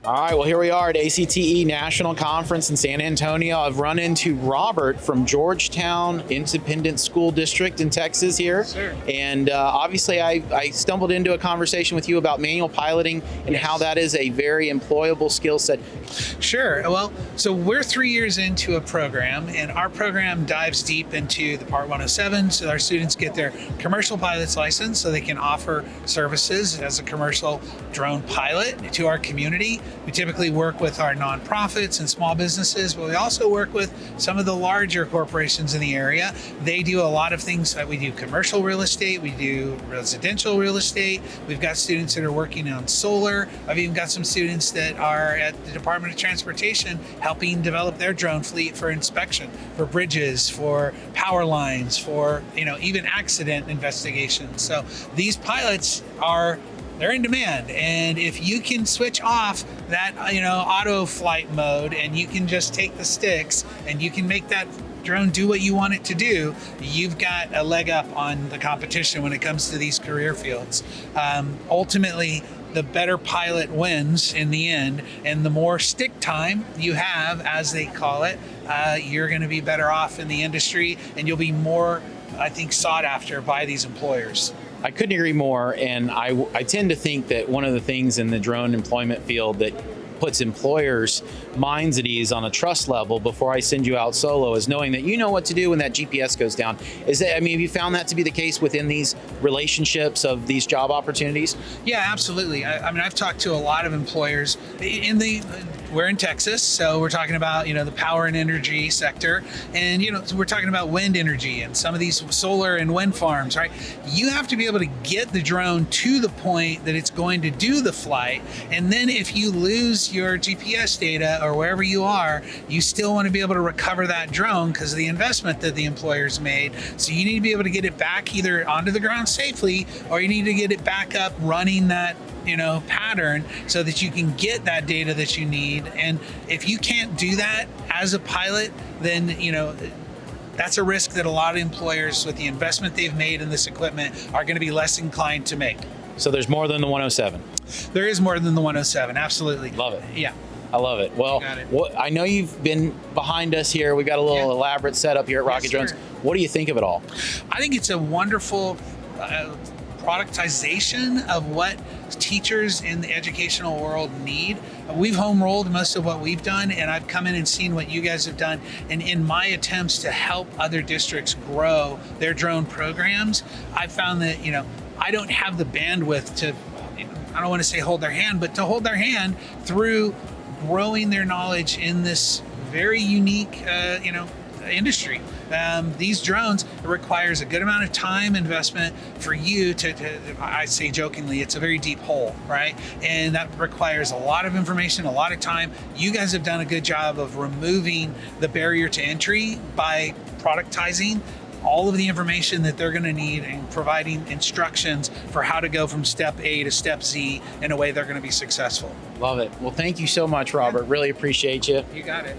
All right, well, here we are at ACTE National Conference in San Antonio. I've run into Robert from Georgetown Independent School District in Texas here. Sure. And obviously, I stumbled into a conversation with you about manual piloting and how that is a very employable skill set. Sure. Well, so we're 3 years into a program, and our program dives deep into the Part 107, so our students get their commercial pilot's license so they can offer services as a commercial drone pilot to our community. We typically work with our nonprofits and small businesses, but we also work with some of the larger corporations in the area. They do a lot of things. We do commercial real estate, we do residential real estate. We've got students that are working on solar. I've even got some students that are at the Department of Transportation helping develop their drone fleet for inspection, for bridges, for power lines, for even accident investigations. So these pilots they're in demand, and if you can switch off that auto flight mode and you can just take the sticks and you can make that drone do what you want it to do, you've got a leg up on the competition when it comes to these career fields. Ultimately, the better pilot wins in the end, and the more stick time you have, as they call it, you're going to be better off in the industry, and you'll be more, I think, sought after by these employers. I couldn't agree more, and I tend to think that one of the things in the drone employment field that puts employers' minds at ease on a trust level before I send you out solo is knowing that you know what to do when that GPS goes down. Have you found that to be the case within these relationships of these job opportunities? Yeah, absolutely. I've talked to a lot of employers we're in Texas, so we're talking about the power and energy sector, and so we're talking about wind energy and some of these solar and wind farms, right? You have to be able to get the drone to the point that it's going to do the flight, and then if you lose your GPS data or wherever you are, you still want to be able to recover that drone because of the investment that the employer's made. So you need to be able to get it back either onto the ground safely, or you need to get it back up running that pattern so that you can get that data that you need. And if you can't do that as a pilot, then that's a risk that a lot of employers, with the investment they've made in this equipment, are going to be less inclined to make. So there's more than the 107. There is more than the 107, absolutely. Love it. Yeah. I love it. Well, I know you've been behind us here. We got a little elaborate setup here at Rocket Drones. What do you think of it all? I think it's a wonderful productization of what teachers in the educational world need. We've home rolled most of what we've done, and I've come in and seen what you guys have done. And in my attempts to help other districts grow their drone programs, I've found that, I don't have the bandwidth to, I don't want to say hold their hand, but to hold their hand through growing their knowledge in this very unique, industry. These drones, it requires a good amount of time investment for you to, I say jokingly, it's a very deep hole, right? And that requires a lot of information, a lot of time. You guys have done a good job of removing the barrier to entry by productizing all of the information that they're going to need and providing instructions for how to go from step A to step Z in a way they're going to be successful. Love it. Well, thank you so much, Robert. Really appreciate you. You got it.